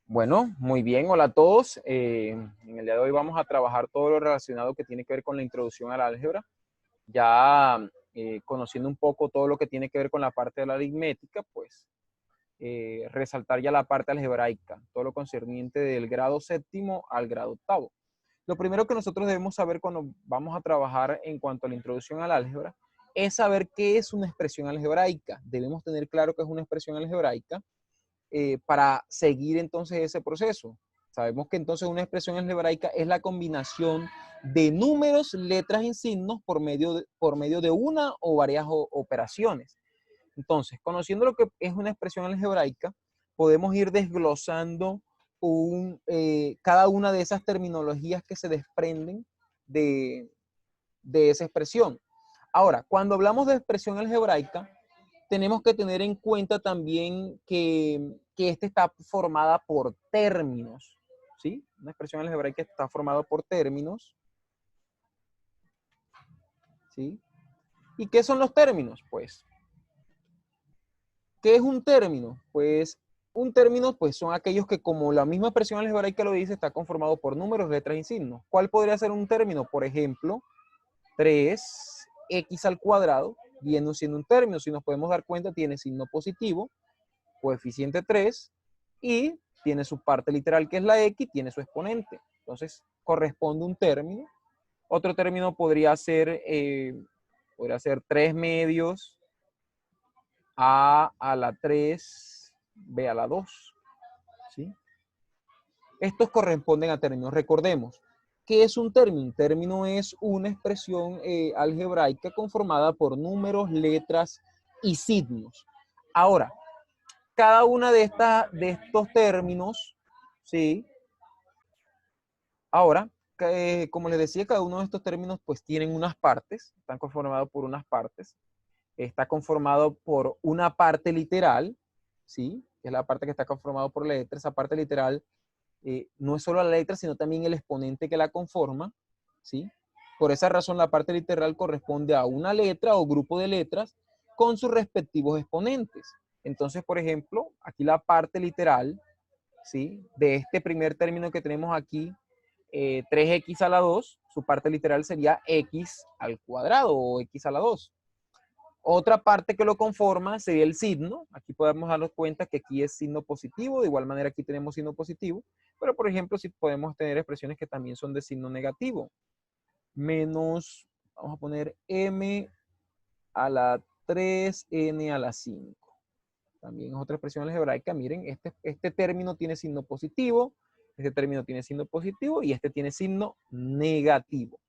Bueno, muy bien, hola a todos. En el día de hoy vamos a trabajar todo lo relacionado que tiene que ver con la introducción al álgebra. Ya conociendo un poco todo lo que tiene que ver con la parte de la aritmética, pues resaltar ya la parte algebraica, todo lo concerniente del grado séptimo al grado octavo. Lo primero que nosotros debemos saber cuando vamos a trabajar en cuanto a la introducción al álgebra es saber qué es una expresión algebraica. Debemos tener claro qué es una expresión algebraica para seguir entonces ese proceso. Sabemos que entonces una expresión algebraica es la combinación de números, letras y signos por medio de una o varias operaciones. Entonces, conociendo lo que es una expresión algebraica, podemos ir desglosando cada una de esas terminologías que se desprenden de, de esa expresión. Ahora, cuando hablamos de expresión algebraica, tenemos que tener en cuenta también que esta está formada por términos, ¿sí? Una expresión algebraica está formada por términos, ¿sí? ¿Y qué son los términos? Pues, ¿qué es un término? Pues, un término pues, son aquellos que, como la misma expresión algebraica lo dice, está conformado por números, letras y signos. ¿Cuál podría ser un término? Por ejemplo, 3x al cuadrado viene siendo un término. Si nos podemos dar cuenta, tiene signo positivo, coeficiente 3 y tiene su parte literal que es la x, tiene su exponente. Entonces corresponde un término. Otro término podría ser 3 medios, a la 3, b a la 2. ¿Sí? Estos corresponden a términos. Recordemos, ¿qué es un término? Un término es una expresión algebraica conformada por números, letras y signos. Ahora, cada una de estos términos, ¿sí? Ahora, como les decía, cada uno de estos términos pues tienen unas partes, están conformados por unas partes. Está conformado por una parte literal, ¿sí? Que es la parte que está conformada por letras. Esa parte literal no es solo la letra, sino también el exponente que la conforma, ¿sí? Por esa razón, la parte literal corresponde a una letra o grupo de letras con sus respectivos exponentes. Entonces, por ejemplo, aquí la parte literal, ¿sí? De este primer término que tenemos aquí, 3x a la 2, su parte literal sería x al cuadrado o x a la 2. Otra parte que lo conforma sería el signo. Aquí podemos darnos cuenta que aquí es signo positivo. De igual manera aquí tenemos signo positivo. Pero por ejemplo, si podemos tener expresiones que también son de signo negativo. Menos, vamos a poner m a la 3, n a la 5. También es otra expresión algebraica. Miren, este término tiene signo positivo, este término tiene signo positivo y este tiene signo negativo.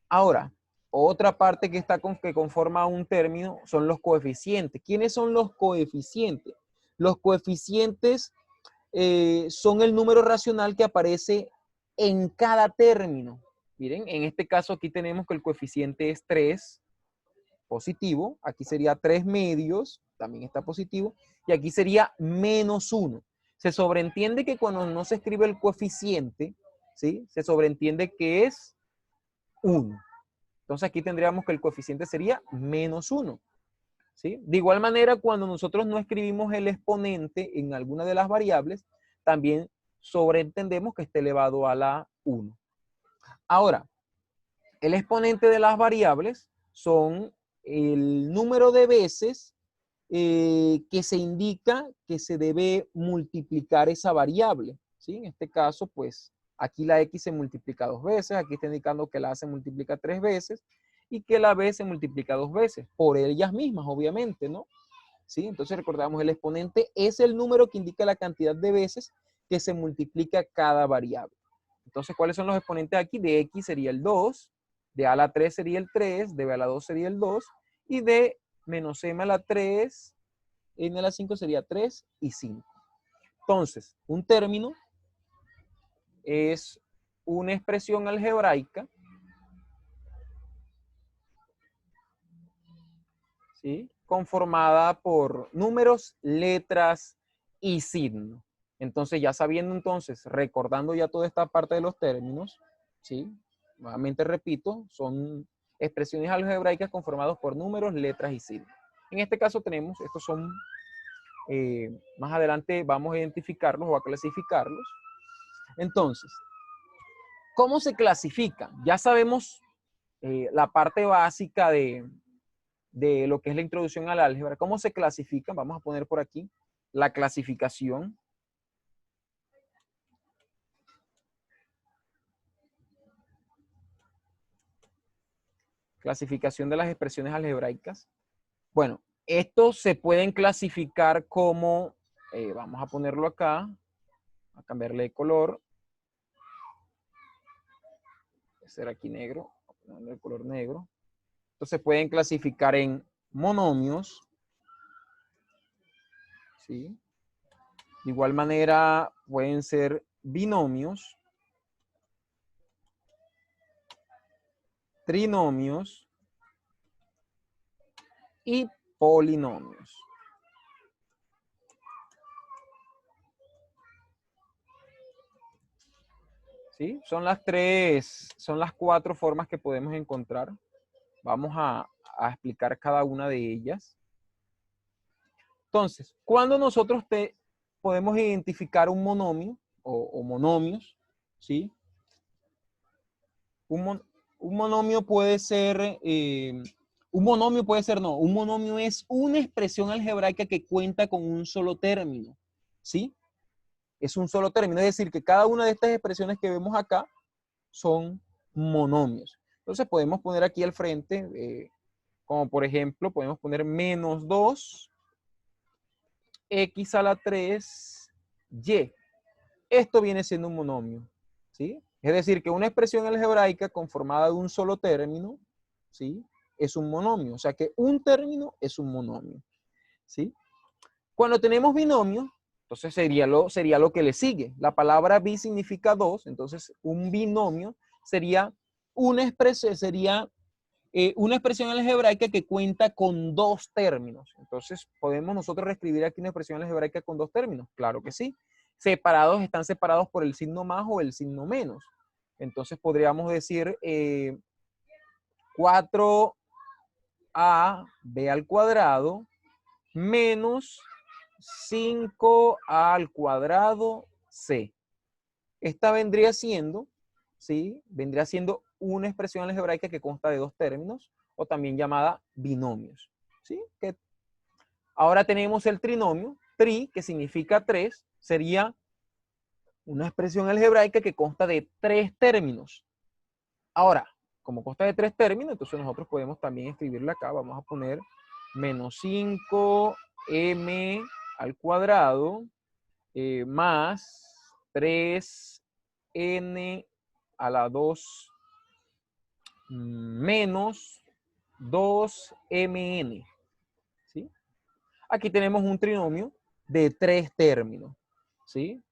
Ahora, otra parte que conforma un término son los coeficientes. ¿Quiénes son los coeficientes? Los coeficientes son el número racional que aparece en cada término. Miren, en este caso aquí tenemos que el coeficiente es 3, positivo. Aquí sería 3 medios, también está positivo. Y aquí sería menos 1. Se sobreentiende que cuando no se escribe el coeficiente, ¿sí? Se sobreentiende que es 1. Entonces aquí tendríamos que el coeficiente sería menos 1. ¿Sí? De igual manera, cuando nosotros no escribimos el exponente en alguna de las variables, también sobreentendemos que esté elevado a la 1. Ahora, el exponente de las variables son el número de veces que se indica que se debe multiplicar esa variable. ¿Sí? En este caso, pues aquí la x se multiplica 2 veces, aquí está indicando que la a se multiplica 3 veces y que la b se multiplica 2 veces, por ellas mismas, obviamente, ¿no? ¿Sí? Entonces recordamos, el exponente es el número que indica la cantidad de veces que se multiplica cada variable. Entonces, ¿cuáles son los exponentes aquí? De x sería el 2, de a a la 3 sería el 3, de b a la 2 sería el 2, y de menos m a la 3, n a la 5 sería 3 y 5. Entonces, un término es una expresión algebraica, ¿sí? Conformada por números, letras y signos. Entonces, ya sabiendo entonces, recordando ya toda esta parte de los términos, ¿sí? Nuevamente repito, son expresiones algebraicas conformadas por números, letras y signos. En este caso tenemos, estos son Más adelante vamos a identificarlos o a clasificarlos. Entonces, ¿cómo se clasifican? Ya sabemos la parte básica de lo que es la introducción al álgebra. ¿Cómo se clasifican? Vamos a poner por aquí la clasificación. Clasificación de las expresiones algebraicas. Bueno, estos se pueden clasificar como, vamos a ponerlo acá, a cambiarle de color. Voy a hacer aquí negro, a ponerle el color negro. Entonces pueden clasificar en monomios, ¿sí? De igual manera pueden ser binomios, trinomios y polinomios. ¿Sí? Son las cuatro formas que podemos encontrar. Vamos a explicar cada una de ellas. Entonces, cuando nosotros podemos identificar un monomio o monomios, ¿sí? Un monomio puede ser, un monomio es una expresión algebraica que cuenta con un solo término, ¿sí? Es un solo término, es decir, que cada una de estas expresiones que vemos acá son monomios. Entonces podemos poner aquí al frente, como por ejemplo, podemos poner menos 2 x a la 3 y. Esto viene siendo un monomio, ¿sí? Es decir, que una expresión algebraica conformada de un solo término, ¿sí? Es un monomio. O sea que un término es un monomio, ¿sí? Cuando tenemos binomio, entonces sería lo que le sigue. La palabra bi significa dos, entonces un binomio sería una expresión algebraica que cuenta con dos términos. Entonces, ¿podemos nosotros reescribir aquí una expresión algebraica con dos términos? Claro que sí. Están separados por el signo más o el signo menos. Entonces podríamos decir 4ab al cuadrado menos 5a al cuadrado c. Esta vendría siendo, ¿sí? Vendría siendo una expresión algebraica que consta de dos términos, o también llamada binomios, ¿sí? Ahora tenemos el trinomio, tri, que significa tres, sería una expresión algebraica que consta de tres términos. Ahora, como consta de tres términos, entonces nosotros podemos también escribirla acá. Vamos a poner menos 5m al cuadrado más 3n a la 2 menos 2mn. ¿Sí? Aquí tenemos un trinomio de tres términos. ¿Sí?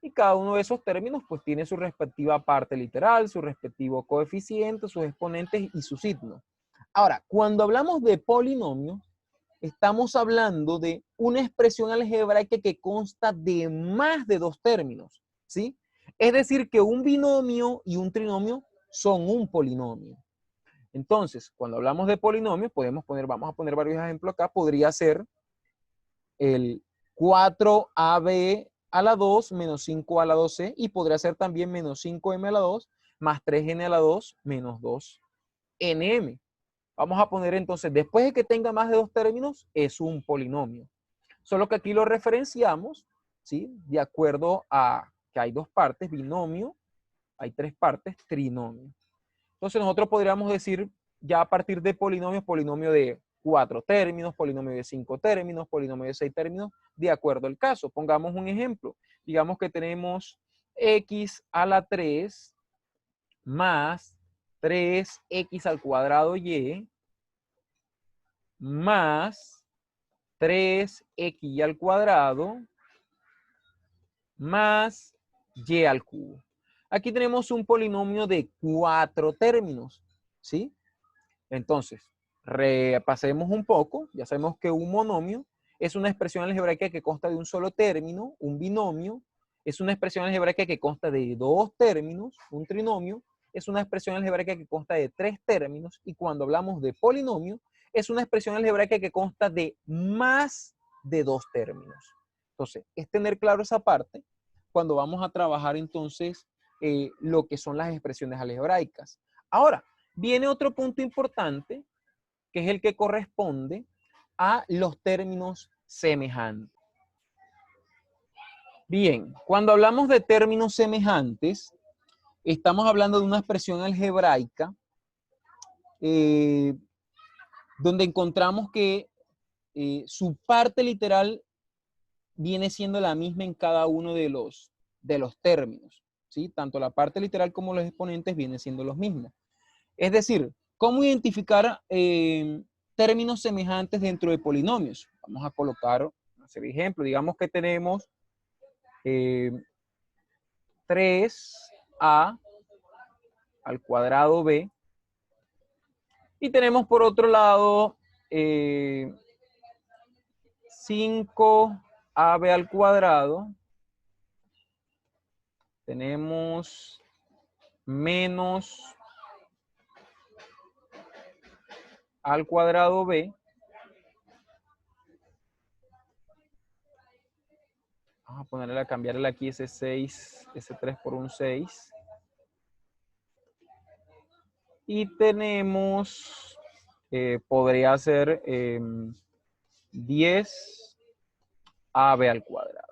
Y cada uno de esos términos pues tiene su respectiva parte literal, su respectivo coeficiente, sus exponentes y su signo. Ahora, cuando hablamos de polinomios, estamos hablando de una expresión algebraica que consta de más de dos términos, ¿sí? Es decir, que un binomio y un trinomio son un polinomio. Entonces, cuando hablamos de polinomios, vamos a poner varios ejemplos acá, podría ser el 4ab a la 2 menos 5 a la 2c y podría ser también menos 5m a la 2 más 3n a la 2 menos 2nm. Vamos a poner entonces, después de que tenga más de dos términos, es un polinomio. Solo que aquí lo referenciamos, ¿sí? De acuerdo a que hay dos partes, binomio, hay tres partes, trinomio. Entonces nosotros podríamos decir ya a partir de polinomios, polinomio de 4 términos, polinomio de 5 términos, polinomio de 6 términos, de acuerdo al caso. Pongamos un ejemplo. Digamos que tenemos x a la 3 más 3x al cuadrado y más 3x al cuadrado más y al cubo. Aquí tenemos un polinomio de 4 términos, ¿sí? Entonces, repasemos un poco. Ya sabemos que un monomio es una expresión algebraica que consta de un solo término. Un binomio es una expresión algebraica que consta de dos términos. Un trinomio es una expresión algebraica que consta de tres términos. Y cuando hablamos de polinomio, es una expresión algebraica que consta de más de dos términos. Entonces, es tener claro esa parte cuando vamos a trabajar entonces lo que son las expresiones algebraicas. Ahora, viene otro punto importante, que es el que corresponde a los términos semejantes. Bien, cuando hablamos de términos semejantes, estamos hablando de una expresión algebraica donde encontramos que su parte literal viene siendo la misma en cada uno de los términos, ¿sí? Tanto la parte literal como los exponentes vienen siendo los mismos. Es decir, ¿cómo identificar términos semejantes dentro de polinomios? Vamos a colocar, hacer ejemplo, digamos que tenemos 3a al cuadrado b y tenemos por otro lado 5ab al cuadrado, tenemos menos al cuadrado b, vamos a ponerle a cambiarle aquí ese 6, ese 3 por un 6, y tenemos, podría ser 10ab al cuadrado.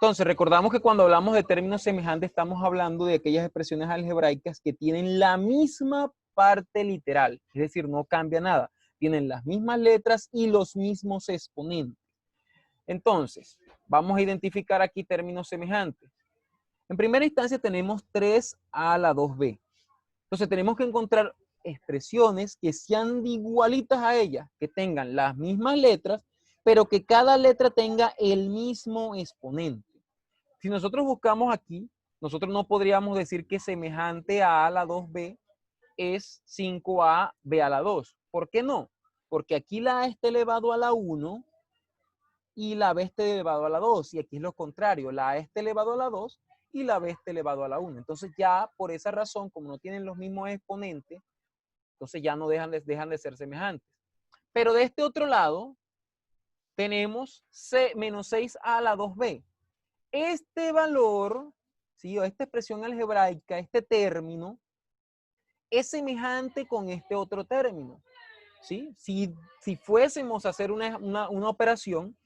Entonces, recordamos que cuando hablamos de términos semejantes, estamos hablando de aquellas expresiones algebraicas que tienen la misma parte literal, es decir, no cambia nada. Tienen las mismas letras y los mismos exponentes. Entonces, vamos a identificar aquí términos semejantes. En primera instancia tenemos 3a a la 2b. Entonces, tenemos que encontrar expresiones que sean igualitas a ellas, que tengan las mismas letras, pero que cada letra tenga el mismo exponente. Si nosotros buscamos aquí, nosotros no podríamos decir que semejante a la 2b es 5ab a la 2. ¿Por qué no? Porque aquí la a está elevado a la 1 y la b está elevado a la 2. Y aquí es lo contrario, la a está elevado a la 2 y la b está elevado a la 1. Entonces ya por esa razón, como no tienen los mismos exponentes, entonces ya no dejan de ser semejantes. Pero de este otro lado, tenemos menos 6a a la 2b. Este valor, ¿sí? O esta expresión algebraica, este término, es semejante con este otro término, ¿sí? Si fuésemos a hacer una operación,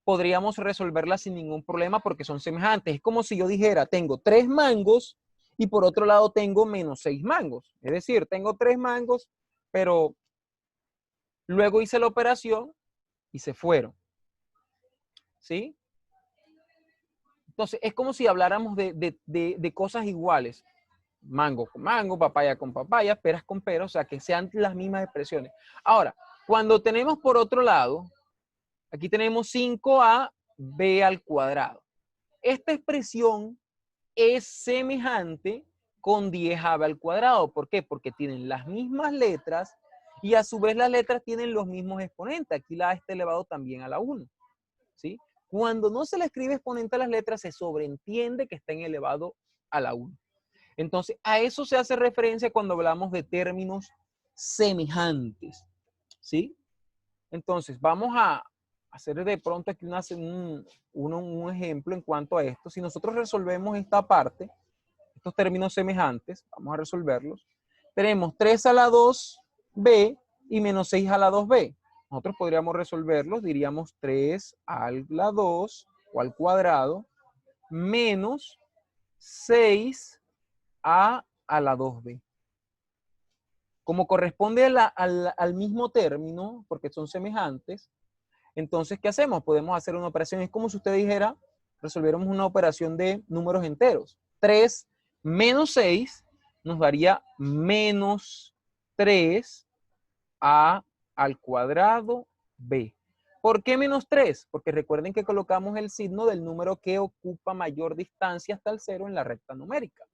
podríamos resolverla sin ningún problema porque son semejantes. Es como si yo dijera, tengo 3 mangos y por otro lado tengo menos 6 mangos. Es decir, tengo 3 mangos, pero luego hice la operación y se fueron, ¿sí? Entonces, es como si habláramos de cosas iguales. Mango con mango, papaya con papaya, peras con peras, o sea, que sean las mismas expresiones. Ahora, cuando tenemos por otro lado, aquí tenemos 5ab al cuadrado. Esta expresión es semejante con 10ab al cuadrado. ¿Por qué? Porque tienen las mismas letras y a su vez las letras tienen los mismos exponentes. Aquí la a está elevado también a la 1, ¿sí? Cuando no se le escribe exponente a las letras, se sobreentiende que está en elevado a la 1. Entonces, a eso se hace referencia cuando hablamos de términos semejantes, ¿sí? Entonces, vamos a hacer de pronto aquí un ejemplo en cuanto a esto. Si nosotros resolvemos esta parte, estos términos semejantes, vamos a resolverlos. Tenemos 3 a la 2b y menos 6 a la 2b. Nosotros podríamos resolverlos, diríamos 3 a la 2 o al cuadrado menos 6 a la 2b. Como corresponde al mismo término, porque son semejantes, entonces, ¿qué hacemos? Podemos hacer una operación. Es como si usted dijera, resolviéramos una operación de números enteros. 3 menos 6 nos daría menos 3a al cuadrado b. ¿Por qué menos 3? Porque recuerden que colocamos el signo del número que ocupa mayor distancia hasta el 0 en la recta numérica.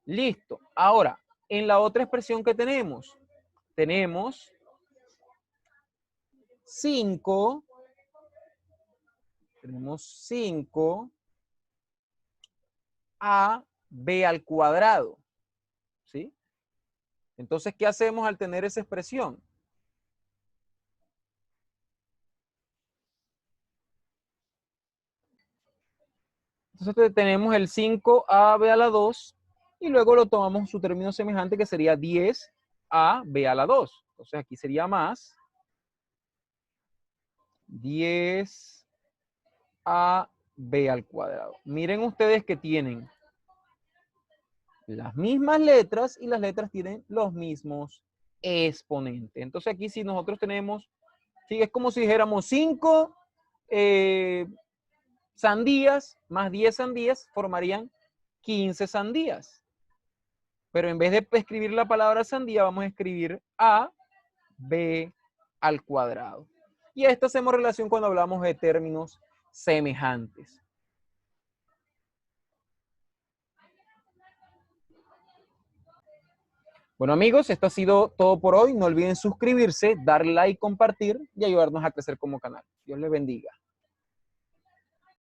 Listo. Ahora, en la otra expresión que tenemos 5, tenemos 5 a b al cuadrado, ¿sí? Entonces, ¿qué hacemos al tener esa expresión? Entonces tenemos el 5ab a la 2 y luego lo tomamos su término semejante que sería 10ab a la 2. Entonces aquí sería más 10ab al cuadrado. Miren ustedes que tienen las mismas letras y las letras tienen los mismos exponentes. Entonces aquí si nosotros tenemos, sí, es como si dijéramos 5 sandías más 10 sandías formarían 15 sandías. Pero en vez de escribir la palabra sandía, vamos a escribir a b al cuadrado. Y a esto hacemos relación cuando hablamos de términos semejantes. Bueno amigos, esto ha sido todo por hoy. No olviden suscribirse, darle like, compartir y ayudarnos a crecer como canal. Dios les bendiga.